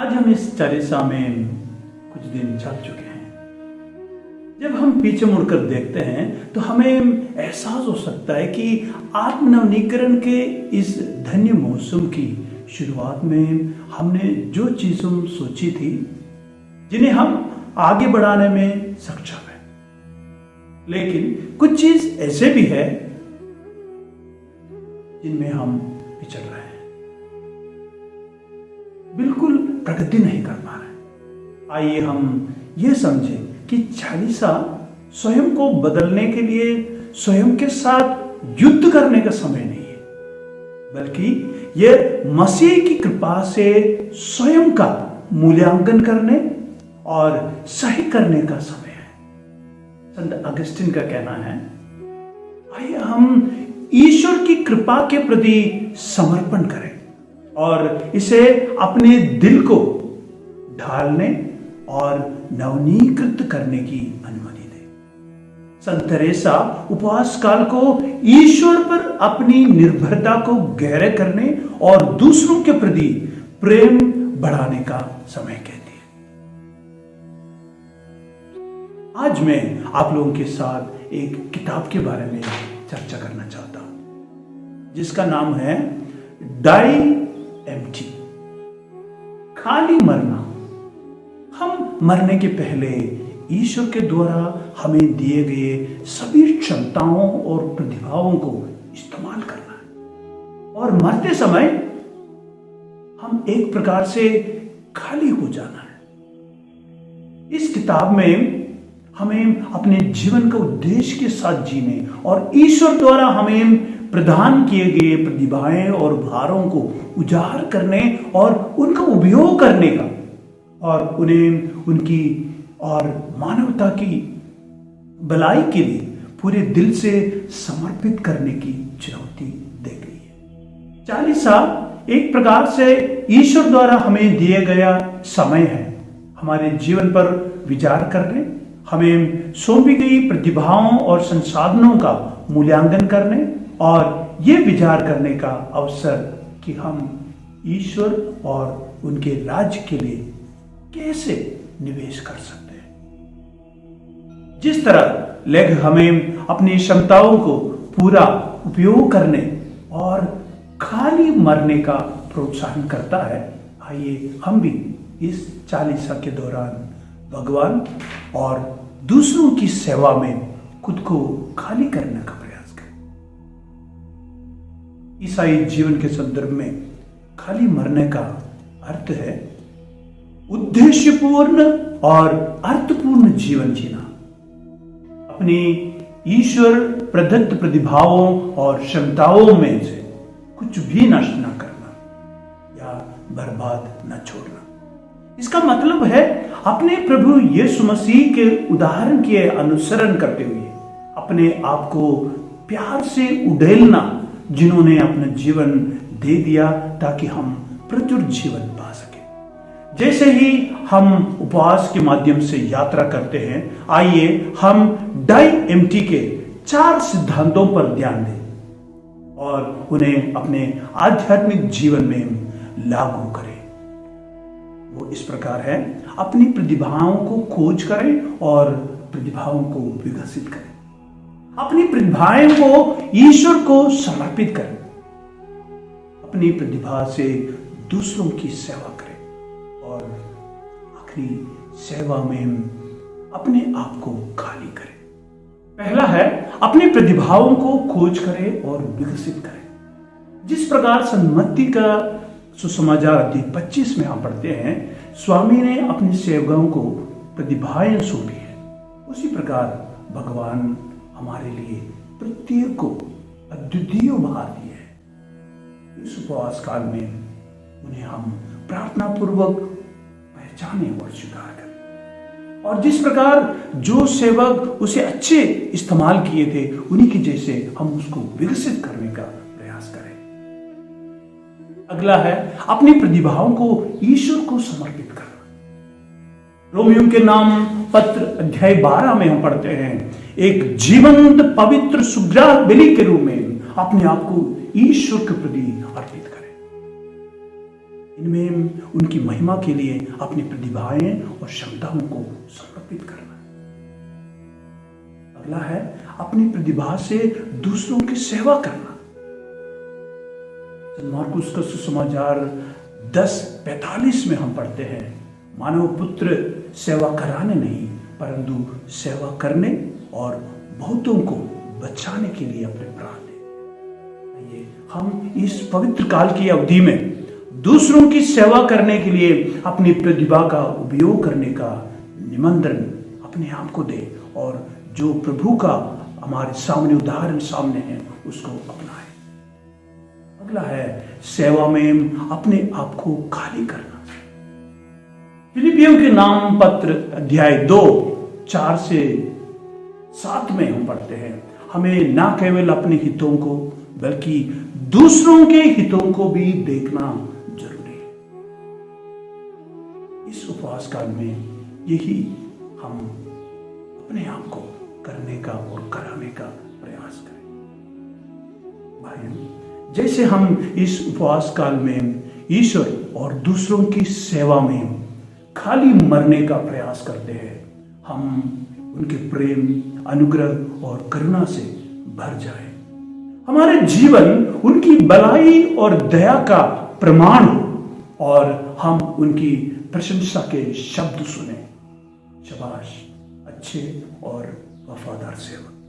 आज हम इस चालीसा में कुछ दिन चल चुके हैं। जब हम पीछे मुड़कर देखते हैं तो हमें एहसास हो सकता है कि आत्मनवनीकरण के इस धन्य मौसम की शुरुआत में हमने जो चीज़ों सोची थी, जिन्हें हम आगे बढ़ाने में सक्षम हैं, लेकिन कुछ चीज ऐसे भी है जिनमें हम पिछड़ रहे हैं, बिल्कुल प्रगति नहीं कर पा रहे। आइए हम ये समझें कि चालीसा स्वयं को बदलने के लिए स्वयं के साथ युद्ध करने का समय नहीं है, बल्कि यह मसीह की कृपा से स्वयं का मूल्यांकन करने और सही करने का समय है। संत अगस्तिन का कहना है, आइए हम ईश्वर की कृपा के प्रति समर्पण करें और इसे अपने दिल को ढालने और नवनीकृत करने की अनुमति दें। संत तेरेसा उपवास काल को ईश्वर पर अपनी निर्भरता को गहरे करने और दूसरों के प्रति प्रेम बढ़ाने का समय कहती है। आज मैं आप लोगों के साथ एक किताब के बारे में चर्चा करना चाहता हूं, जिसका नाम है डाई एम्प्टी, खाली मरना। हम मरने के पहले ईश्वर के द्वारा हमें दिए गए सभी क्षमताओं और प्रतिभाओं को इस्तेमाल करना है, और मरते समय हम एक प्रकार से खाली हो जाना है। इस किताब में हमें अपने जीवन का उद्देश्य के साथ जीने और ईश्वर द्वारा हमें प्रदान किए गए प्रतिभाएं और भारों को उजागर करने और उनका उपयोग करने का और उन्हें उनकी और मानवता की भलाई के लिए पूरे दिल से समर्पित करने की चुनौती दी गई है। चालीसा एक प्रकार से ईश्वर द्वारा हमें दिए गया समय है, हमारे जीवन पर विचार करने, हमें सौंपी गई प्रतिभाओं और संसाधनों का मूल्यांकन करने और ये विचार करने का अवसर कि हम ईश्वर और उनके राज्य के लिए कैसे निवेश कर सकते हैं। जिस तरह लेखक हमें अपनी क्षमताओं को पूरा उपयोग करने और खाली मरने का प्रोत्साहन करता है, आइए हम भी इस चालीसा के दौरान भगवान और दूसरों की सेवा में खुद को खाली करने का प्रयास करें। ईसाई जीवन के संदर्भ में खाली मरने का अर्थ है उद्देश्यपूर्ण और अर्थपूर्ण जीवन जीना, अपनी ईश्वर प्रदत्त प्रतिभाओं और क्षमताओं में से कुछ भी नष्ट न करना या बर्बाद न छोड़ना। इसका मतलब है अपने प्रभु यीशु मसीह के उदाहरण के अनुसरण करते हुए अपने आप को प्यार से उड़ेलना, जिन्होंने अपना जीवन दे दिया ताकि हम प्रचुर जीवन पा सके। जैसे ही हम उपवास के माध्यम से यात्रा करते हैं, आइए हम डाई एम्प्टी के 4 सिद्धांतों पर ध्यान दें और उन्हें अपने आध्यात्मिक जीवन में लागू करें। वो इस प्रकार है, अपनी प्रतिभाओं को खोज करें और प्रतिभाओं को विकसित करें, अपनी प्रतिभाएं को ईश्वर को समर्पित करें, अपनी प्रतिभा से दूसरों की सेवा करें और आखिरी सेवा में अपने आप को खाली करें। पहला है अपनी प्रतिभाओं को खोज करें और विकसित करें। जिस प्रकार सन्मति का सुसमाचार अध्याय 25 में हम पढ़ते हैं, स्वामी ने अपने सेवकों को प्रतिभाएं सौंपी है, उसी प्रकार भगवान हमारे लिए प्रत्येक को अद्वितीय उपहार दिए है। इस उपवास काल में उन्हें हम प्रार्थना पूर्वक पहचाने और स्वीकार करें, और जिस प्रकार जो सेवक उसे अच्छे इस्तेमाल किए थे, उन्हीं के जैसे हम उसको विकसित करने का प्रयास करें। अगला है अपनी प्रतिभाओं को ईश्वर को समर्पित करना। रोमियो के नाम पत्र अध्याय 12 में हम पढ़ते हैं, एक जीवंत पवित्र सुग्राह बलि के रूप में अपने आप को ईश्वर के प्रति अर्पित करें। इनमें उनकी महिमा के लिए अपनी प्रतिभाएं और क्षमताओं को समर्पित करना। अगला है अपनी प्रतिभा से दूसरों की सेवा करना। मार्कुस का सुसमाचार 10:45 में हम पढ़ते हैं, मानव पुत्र सेवा कराने नहीं परंतु सेवा करने और बहुतों को बचाने के लिए अपने प्राण दे। आइए हम इस पवित्र काल की अवधि में दूसरों की सेवा करने के लिए अपनी प्रतिभा का उपयोग करने का निमंत्रण अपने आप को दे और जो प्रभु का हमारे सामने उदाहरण सामने है उसको अपनाए। अगला है सेवा में अपने आप को खाली करना। फिलिपियों के नाम पत्र अध्याय 2:4 से 7 में हम पढ़ते हैं, हमें ना केवल अपने हितों को बल्कि दूसरों के हितों को भी देखना जरूरी है। इस उपवास काल में यही हम अपने आप को करने का और कराने का प्रयास करें। भाइयों, जैसे हम इस उपवास काल में ईश्वर और दूसरों की सेवा में खाली मरने का प्रयास करते हैं, हम उनके प्रेम, अनुग्रह और करुणा से भर जाए। हमारे जीवन उनकी भलाई और दया का प्रमाण हो और हम उनकी प्रशंसा के शब्द सुने। शाबाश अच्छे और वफादार सेवक।